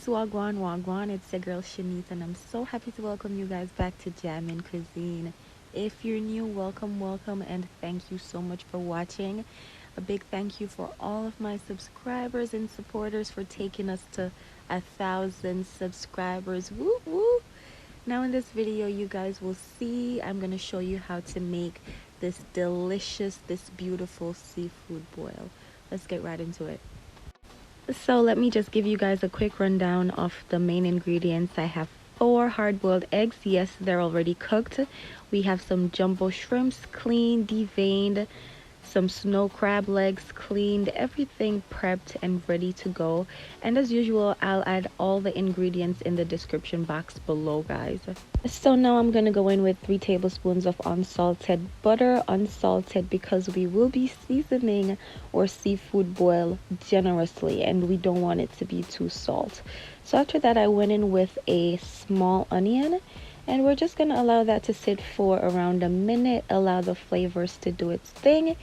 Wagwan Wagwan, it's your girl Shanice, and I'm so happy to welcome you guys back to Jammin' Cuisine. If you're new, welcome, and thank you so much for watching. A big thank you for all of my subscribers and supporters for taking us to 1,000 subscribers. Woo woo! Now in this video, you guys will see I'm gonna show you how to make this delicious, this beautiful seafood boil. Let's get right into it. So let me just give you guys a quick rundown of the main ingredients. I have 4 hard-boiled eggs. Yes, they're already cooked. We have some jumbo shrimps, clean, deveined, some snow crab legs, cleaned, everything prepped and ready to go. And as usual, I'll add all the ingredients in the description box below, guys. So now I'm gonna go in with 3 tablespoons of unsalted butter. Unsalted because we will be seasoning our seafood boil generously and we don't want it to be too salt. So after that, I went in with a small onion, and we're just going to allow that to sit for around a minute, allow the flavors to do its thing,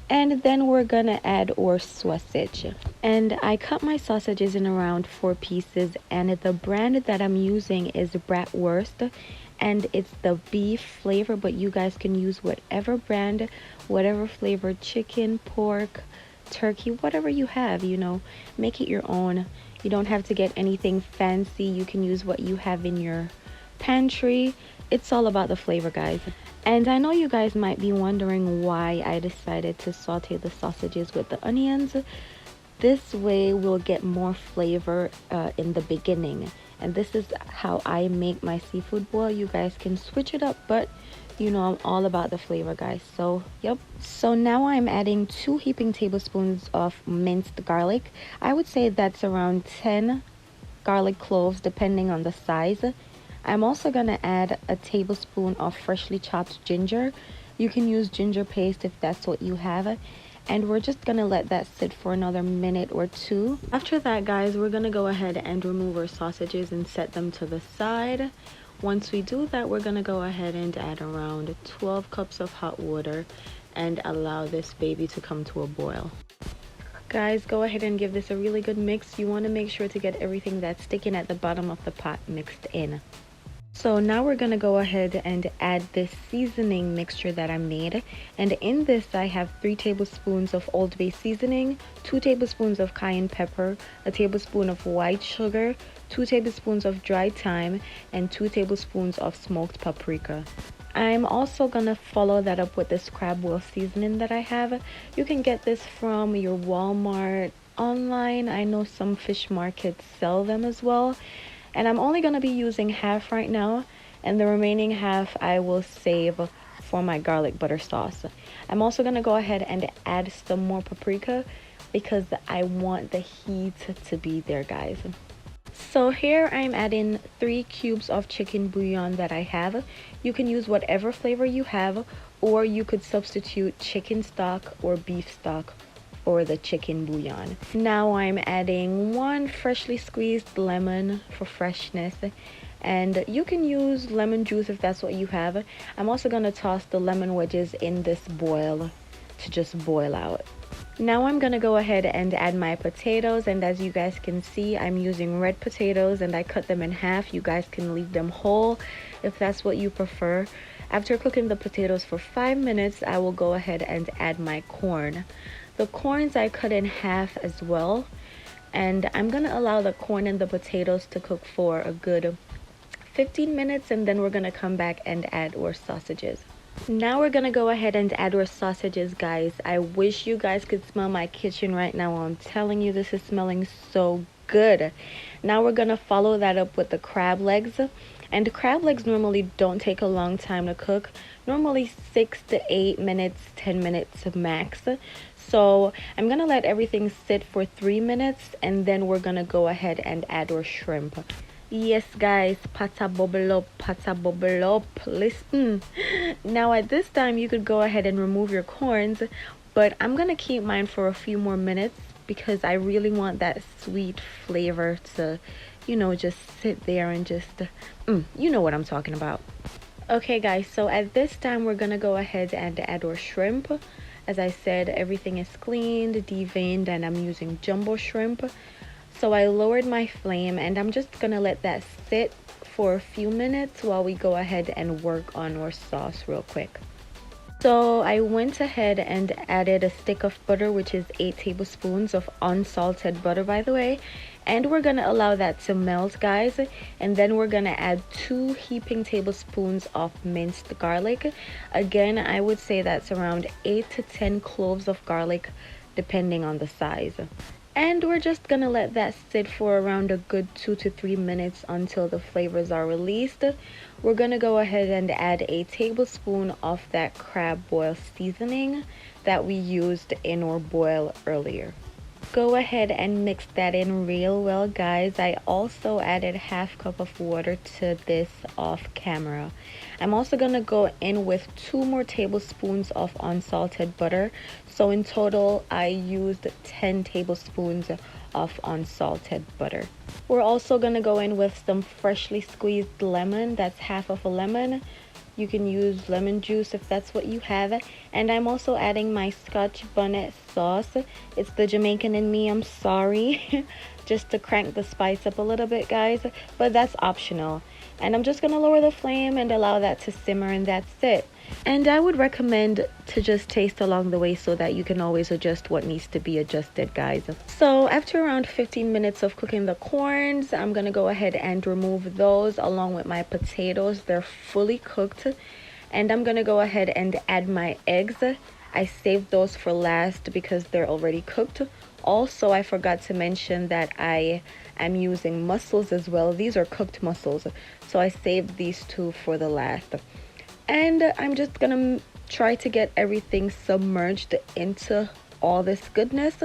and then we're going to add our sausage. And I cut my sausages in around 4 pieces, and the brand that I'm using is Bratwurst, and it's the beef flavor, but you guys can use whatever brand, whatever flavor, chicken, pork, turkey, whatever you have, you know, make it your own. You don't have to get anything fancy. You can use what you have in your pantry. It's all about the flavor, guys. And I know you guys might be wondering why I decided to saute the sausages with the onions. This way we'll get more flavor in the beginning, and this is how I make my seafood boil. You guys can switch it up, but you know I'm all about the flavor, guys. So yep. So now I'm adding 2 heaping tablespoons of minced garlic. I would say that's around 10 garlic cloves depending on the size. I'm also going to add a tablespoon of freshly chopped ginger. You can use ginger paste if that's what you have. And we're just going to let that sit for another minute or 2. After that, guys, we're going to go ahead and remove our sausages and set them to the side. Once we do that, we're going to go ahead and add around 12 cups of hot water and allow this baby to come to a boil. Guys, go ahead and give this a really good mix. You want to make sure to get everything that's sticking at the bottom of the pot mixed in. So now we're going to go ahead and add this seasoning mixture that I made. And in this, I have 3 tablespoons of Old Bay seasoning, 2 tablespoons of Cayenne Pepper, a tablespoon of white sugar, 2 tablespoons of dried thyme, and 2 tablespoons of smoked paprika. I'm also going to follow that up with this crab boil seasoning that I have. You can get this from your Walmart, online. I know some fish markets sell them as well. And I'm only going to be using half right now, and the remaining half I will save for my garlic butter sauce. I'm also going to go ahead and add some more paprika because I want the heat to be there, guys. So here I'm adding 3 cubes of chicken bouillon that I have. You can use whatever flavor you have, or you could substitute chicken stock or beef stock or the chicken bouillon. Now I'm adding 1 freshly squeezed lemon for freshness, and you can use lemon juice if that's what you have. I'm also going to toss the lemon wedges in this boil to just boil out. Now I'm going to go ahead and add my potatoes, and as you guys can see, I'm using red potatoes and I cut them in half. You guys can leave them whole if that's what you prefer. After cooking the potatoes for 5 minutes, I will go ahead and add my corn. The corns I cut in half as well, and I'm going to allow the corn and the potatoes to cook for a good 15 minutes, and then we're going to come back and add our sausages. Now we're going to go ahead and add our sausages, guys. I wish you guys could smell my kitchen right now. I'm telling you, this is smelling so good. Now we're going to follow that up with the crab legs. And crab legs normally don't take a long time to cook. Normally 6 to 8 minutes, 10 minutes max. So I'm going to let everything sit for 3 minutes, and then we're going to go ahead and add our shrimp. Yes, guys, pata bubble up, listen. Now at this time, you could go ahead and remove your corns, but I'm going to keep mine for a few more minutes because I really want that sweet flavor to, you know, just sit there and just, you know what I'm talking about. Okay, guys, so at this time, we're going to go ahead and add our shrimp. As I said, everything is cleaned, deveined, and I'm using jumbo shrimp. So I lowered my flame and I'm just gonna let that sit for a few minutes while we go ahead and work on our sauce real quick. So I went ahead and added a stick of butter, which is 8 tablespoons of unsalted butter, by the way. And we're gonna allow that to melt, guys. And then we're gonna add 2 heaping tablespoons of minced garlic. Again, I would say that's around 8 to 10 cloves of garlic, depending on the size. And we're just gonna let that sit for around a good 2 to 3 minutes until the flavors are released. We're gonna go ahead and add a tablespoon of that crab boil seasoning that we used in our boil earlier. Go ahead and mix that in real well, guys. I also added half cup of water to this off camera. I'm also gonna go in with 2 more tablespoons of unsalted butter. So in total, I used 10 tablespoons of unsalted butter. We're also gonna go in with some freshly squeezed lemon. That's half of a lemon. You can use lemon juice if that's what you have. And I'm also adding my Scotch Bonnet sauce. It's the Jamaican in me, I'm sorry. Just to crank the spice up a little bit, guys. But that's optional. And I'm just going to lower the flame and allow that to simmer, and that's it. And I would recommend to just taste along the way so that you can always adjust what needs to be adjusted, guys. So after around 15 minutes of cooking the corns, I'm going to go ahead and remove those along with my potatoes. They're fully cooked. And I'm going to go ahead and add my eggs. I saved those for last because they're already cooked. Also, I forgot to mention that I am using mussels as well. These are cooked mussels. So I saved these 2 for the last. And I'm just gonna try to get everything submerged into all this goodness.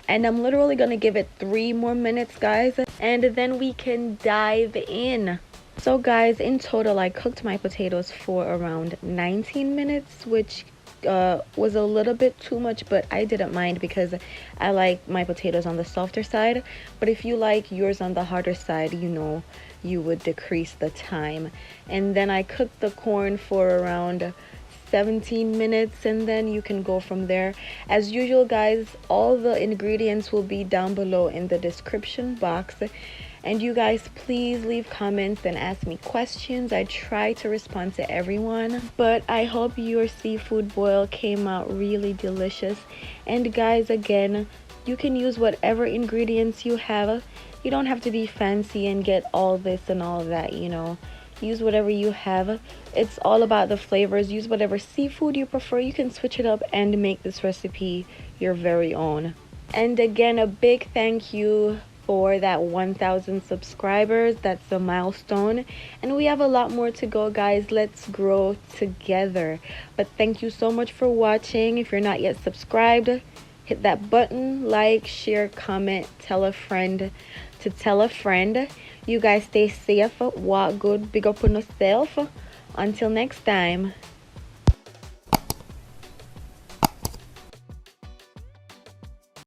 And I'm literally gonna give it 3 more minutes, guys. And then we can dive in. So guys, in total, I cooked my potatoes for around 19 minutes, which was a little bit too much, but I didn't mind because I like my potatoes on the softer side. But if you like yours on the harder side, you know, you would decrease the time. And then I cooked the corn for around 17 minutes, and then you can go from there. As usual, guys, all the ingredients will be down below in the description box. And you guys, please leave comments and ask me questions. I try to respond to everyone. But I hope your seafood boil came out really delicious. And guys, again, you can use whatever ingredients you have. You don't have to be fancy and get all this and all that, you know. Use whatever you have. It's all about the flavors. Use whatever seafood you prefer. You can switch it up and make this recipe your very own. And again, a big thank you for that 1,000 subscribers. That's a milestone, and we have a lot more to go, guys. Let's grow together. But thank you so much for watching. If you're not yet subscribed, hit that button, like, share, comment, tell a friend to tell a friend. You guys stay safe, walk good, big up on yourself. Until next time.